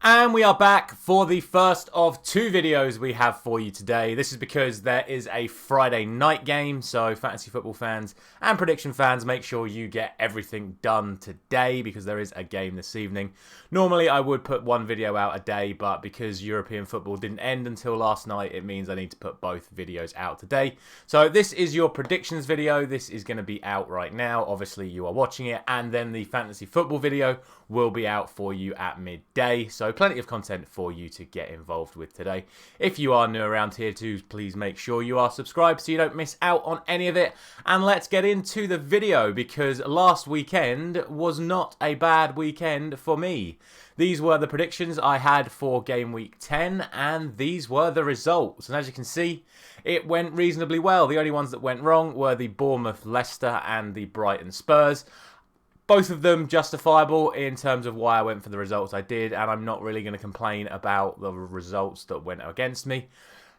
And we are back for the first of two videos we have for you today. This is because there is a Friday night game, so fantasy football fans and prediction fans, make sure you get everything done today because there is a game this evening. Normally I would put one video out a day, but because European football didn't end until last night, it means I need to put both videos out today. So this is your predictions video. This is going to be out right now. Obviously you are watching it, and then the fantasy football video will be out for you at midday. So plenty of content for you to get involved with today. If you are new around here too, please make sure you are subscribed so you don't miss out on any of it. And let's get into the video, because last weekend was not a bad weekend for me. These were the predictions I had for game week 10, and these were the results. And as you can see, it went reasonably well. The only ones that went wrong were the Bournemouth, Leicester and the Brighton, Spurs. Both of them justifiable in terms of why I went for the results I did, and I'm not really going to complain about the results that went against me.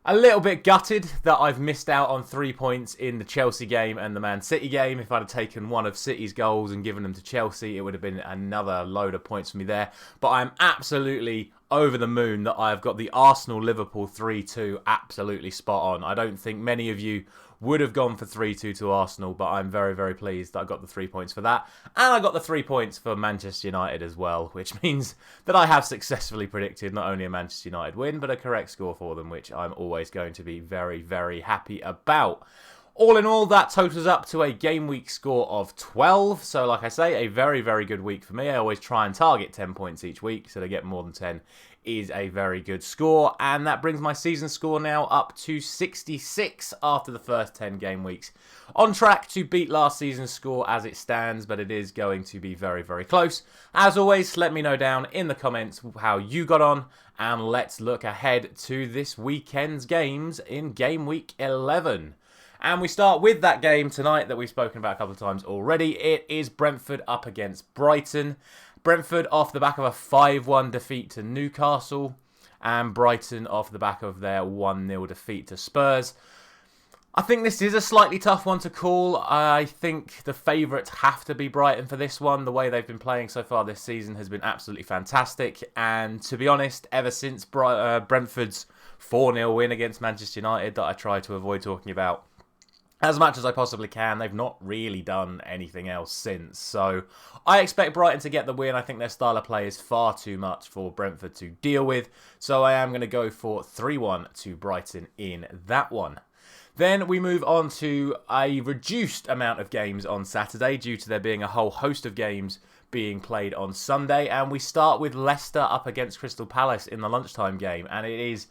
A little bit gutted that I've missed out on 3 points in the Chelsea game and the Man City game. If I'd have taken one of City's goals and given them to Chelsea, it would have been another load of points for me there. But I'm absolutely over the moon that I've got the Arsenal-Liverpool 3-2 absolutely spot on. I don't think many of you would have gone for 3-2 to Arsenal, but I'm very, very pleased that I got the 3 points for that. And I got the 3 points for Manchester United as well, which means that I have successfully predicted not only a Manchester United win, but a correct score for them, which I'm always going to be very, very happy about. All in all, that totals up to a game week score of 12. So like I say, a very, very good week for me. I always try and target 10 points each week, so to get more than 10 is a very good score. And that brings my season score now up to 66 after the first 10 game weeks. On track to beat last season's score as it stands, but it is going to be very, very close. As always, let me know down in the comments how you got on, and let's look ahead to this weekend's games in game week 11. And we start with that game tonight that we've spoken about a couple of times already. It is Brentford up against Brighton. Brentford off the back of a 5-1 defeat to Newcastle, and Brighton off the back of their 1-0 defeat to Spurs. I think this is a slightly tough one to call. I think the favourites have to be Brighton for this one. The way they've been playing so far this season has been absolutely fantastic. And to be honest, ever since Brentford's 4-0 win against Manchester United that I try to avoid talking about as much as I possibly can, they've not really done anything else since. So I expect Brighton to get the win. I think their style of play is far too much for Brentford to deal with. So I am going to go for 3-1 to Brighton in that one. Then we move on to a reduced amount of games on Saturday due to there being a whole host of games being played on Sunday. And we start with Leicester up against Crystal Palace in the lunchtime game. And it is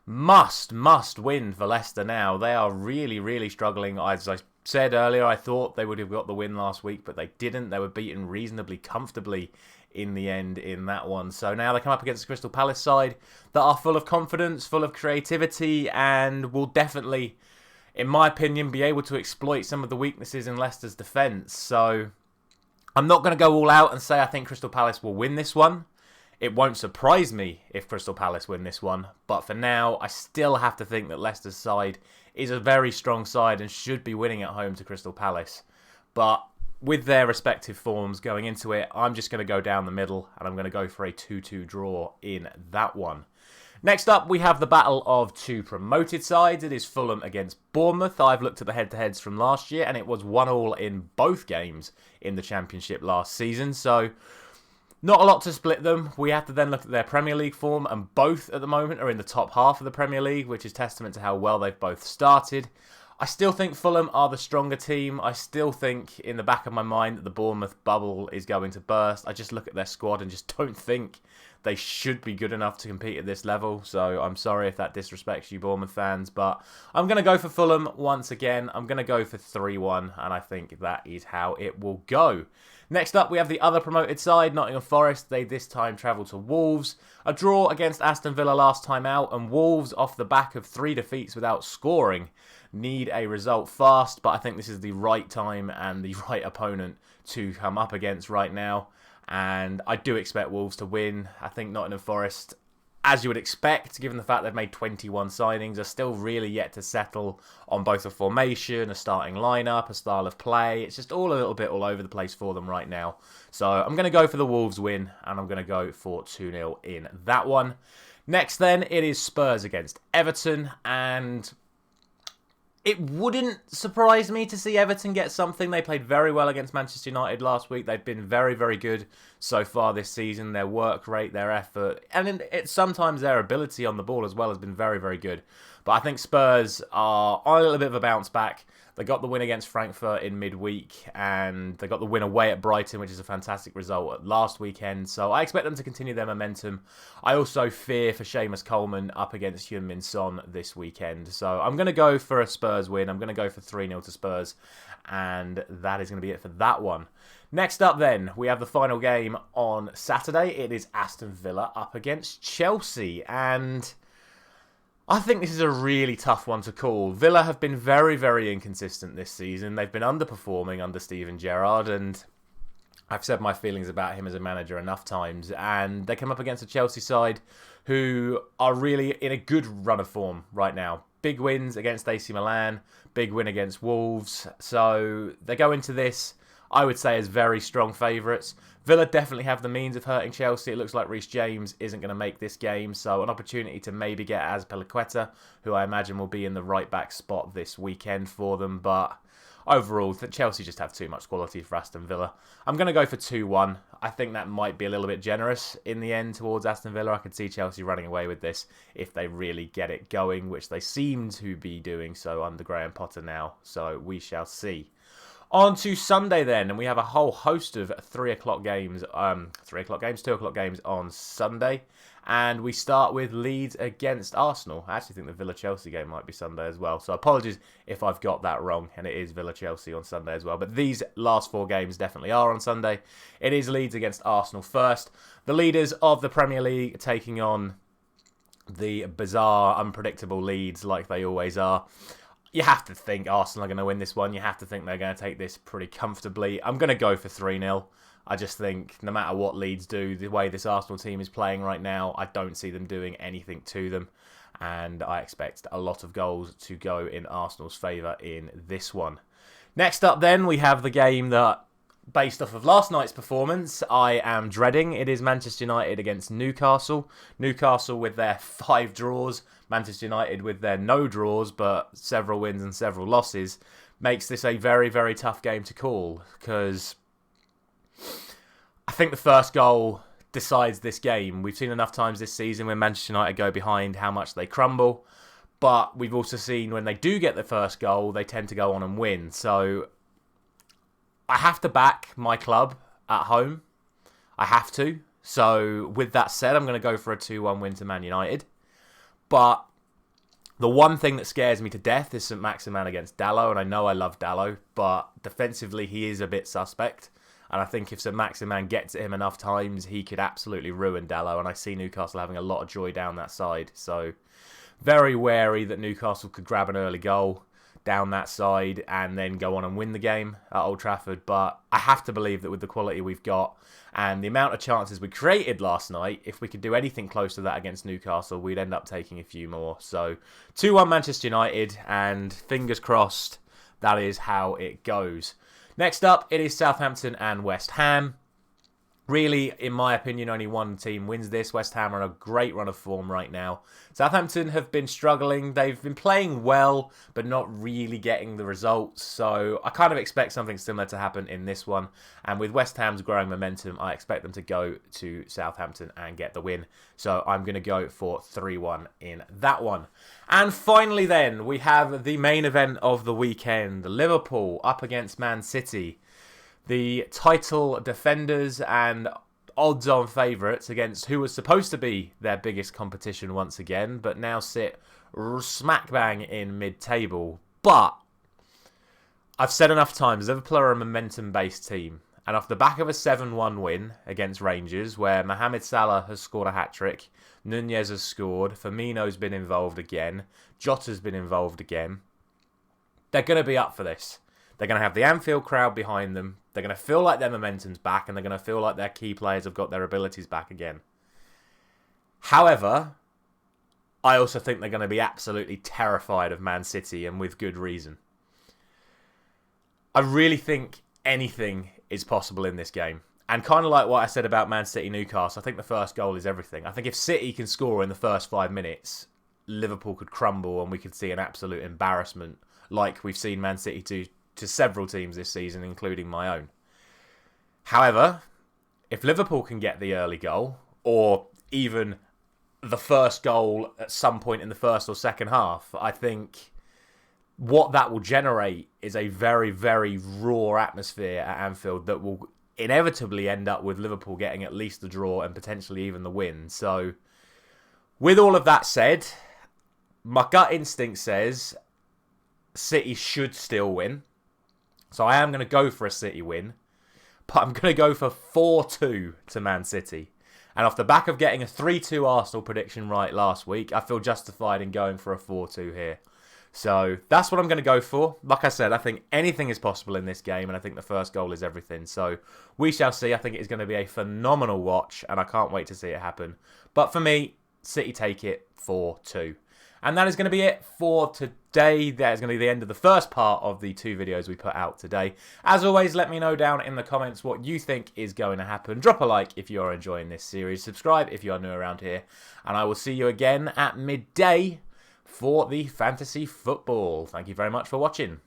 must win for Leicester now. They are really, really struggling. As I said earlier, I thought they would have got the win last week, but they didn't. They were beaten reasonably comfortably in the end in that one. So now they come up against the Crystal Palace side that are full of confidence, full of creativity, and will definitely, in my opinion, be able to exploit some of the weaknesses in Leicester's defence. So I'm not going to go all out and say I think Crystal Palace will win this one. It won't surprise me if Crystal Palace win this one, but for now, I still have to think that Leicester's side is a very strong side and should be winning at home to Crystal Palace. But with their respective forms going into it, I'm just going to go down the middle, and I'm going to go for a 2-2 draw in that one. Next up, we have the battle of two promoted sides. It is Fulham against Bournemouth. I've looked at the head-to-heads from last year, and it was 1-1 in both games in the Championship last season, so not a lot to split them. We have to then look at their Premier League form, and both at the moment are in the top half of the Premier League, which is testament to how well they've both started. I still think Fulham are the stronger team. I still think in the back of my mind that the Bournemouth bubble is going to burst. I just look at their squad and just don't think they should be good enough to compete at this level. So I'm sorry if that disrespects you Bournemouth fans, but I'm going to go for Fulham once again. I'm going to go for 3-1, and I think that is how it will go. Next up, we have the other promoted side, Nottingham Forest. They this time travel to Wolves. A draw against Aston Villa last time out, and Wolves, off the back of 3 defeats without scoring, need a result fast, but I think this is the right time and the right opponent to come up against right now. And I do expect Wolves to win. I think Nottingham Forest as you would expect, given the fact they've made 21 signings, are still really yet to settle on both a formation, a starting lineup, a style of play. It's just all a little bit all over the place for them right now. So I'm going to go for the Wolves win, and I'm going to go for 2-0 in that one. Next then, it is Spurs against Everton, and it wouldn't surprise me to see Everton get something. They played very well against Manchester United last week. They've been very, very good so far this season. Their work rate, their effort, and sometimes their ability on the ball as well has been very, very good. But I think Spurs are on a little bit of a bounce back. They got the win against Frankfurt in midweek, and they got the win away at Brighton, which is a fantastic result last weekend. So I expect them to continue their momentum. I also fear for Seamus Coleman up against Heung-min Son this weekend. So I'm going to go for a Spurs win. I'm going to go for 3-0 to Spurs, and that is going to be it for that one. Next up then, we have the final game on Saturday. It is Aston Villa up against Chelsea, and I think this is a really tough one to call. Villa have been very, very inconsistent this season. They've been underperforming under Steven Gerrard, and I've said my feelings about him as a manager enough times. And they come up against a Chelsea side who are really in a good run of form right now. Big wins against AC Milan, big win against Wolves. So they go into this, I would say, as very strong favourites. Villa definitely have the means of hurting Chelsea. It looks like Reece James isn't going to make this game, so an opportunity to maybe get Azpilicueta, who I imagine will be in the right-back spot this weekend for them. But overall, Chelsea just have too much quality for Aston Villa. I'm going to go for 2-1. I think that might be a little bit generous in the end towards Aston Villa. I could see Chelsea running away with this if they really get it going, which they seem to be doing so under Graham Potter now. So we shall see. On to Sunday then, and we have a whole host of 2 o'clock games on Sunday. And we start with Leeds against Arsenal. I actually think the Villa-Chelsea game might be Sunday as well. So apologies if I've got that wrong, and it is Villa-Chelsea on Sunday as well. But these last 4 games definitely are on Sunday. It is Leeds against Arsenal first. The leaders of the Premier League taking on the bizarre, unpredictable Leeds like they always are. You have to think Arsenal are going to win this one. You have to think they're going to take this pretty comfortably. I'm going to go for 3-0. I just think no matter what Leeds do, the way this Arsenal team is playing right now, I don't see them doing anything to them. And I expect a lot of goals to go in Arsenal's favour in this one. Next up then, we have the game that, based off of last night's performance, I am dreading. It is Manchester United against Newcastle. Newcastle with their 5 draws. Manchester United with their no draws, but several wins and several losses, makes this a very, very tough game to call, because I think the first goal decides this game. We've seen enough times this season when Manchester United go behind how much they crumble, but we've also seen when they do get the first goal, they tend to go on and win. So I have to back my club at home. I have to. So with that said, I'm going to go for a 2-1 win to Man United. But the one thing that scares me to death is St. Maximin against Dalot, and I know I love Dalot, but defensively he is a bit suspect. And I think if St. Maximin gets at him enough times, he could absolutely ruin Dalot, and I see Newcastle having a lot of joy down that side. So very wary that Newcastle could grab an early goal down that side and then go on and win the game at Old Trafford. But I have to believe that with the quality we've got and the amount of chances we created last night, if we could do anything close to that against Newcastle, we'd end up taking a few more. So 2-1 Manchester United, and fingers crossed that is how it goes. Next up, it is Southampton and West Ham. Really, in my opinion, only one team wins this. West Ham are on a great run of form right now. Southampton have been struggling. They've been playing well, but not really getting the results. So I kind of expect something similar to happen in this one. And with West Ham's growing momentum, I expect them to go to Southampton and get the win. So I'm going to go for 3-1 in that one. And finally then, we have the main event of the weekend. Liverpool up against Man City. The title defenders and odds-on favourites against who was supposed to be their biggest competition once again, but now sit smack bang in mid-table. But I've said enough times, Liverpool are a momentum-based team. And off the back of a 7-1 win against Rangers, where Mohamed Salah has scored a hat-trick, Nunez has scored, Firmino's been involved again, Jota's been involved again, they're going to be up for this. They're going to have the Anfield crowd behind them. They're going to feel like their momentum's back, and they're going to feel like their key players have got their abilities back again. However, I also think they're going to be absolutely terrified of Man City, and with good reason. I really think anything is possible in this game. And kind of like what I said about Man City Newcastle, I think the first goal is everything. I think if City can score in the first 5 minutes, Liverpool could crumble and we could see an absolute embarrassment like we've seen Man City do to several teams this season, including my own. However, if Liverpool can get the early goal, or even the first goal at some point in the first or second half, I think what that will generate is a very, very raw atmosphere at Anfield that will inevitably end up with Liverpool getting at least the draw and potentially even the win. So, with all of that said, my gut instinct says City should still win. So I am going to go for a City win. But I'm going to go for 4-2 to Man City. And off the back of getting a 3-2 Arsenal prediction right last week, I feel justified in going for a 4-2 here. So that's what I'm going to go for. Like I said, I think anything is possible in this game, and I think the first goal is everything. So we shall see. I think it is going to be a phenomenal watch, and I can't wait to see it happen. But for me, City take it 4-2. And that is going to be it for today. That is going to be the end of the first part of the 2 videos we put out today. As always, let me know down in the comments what you think is going to happen. Drop a like if you are enjoying this series. Subscribe if you are new around here. And I will see you again at midday for the fantasy football. Thank you very much for watching.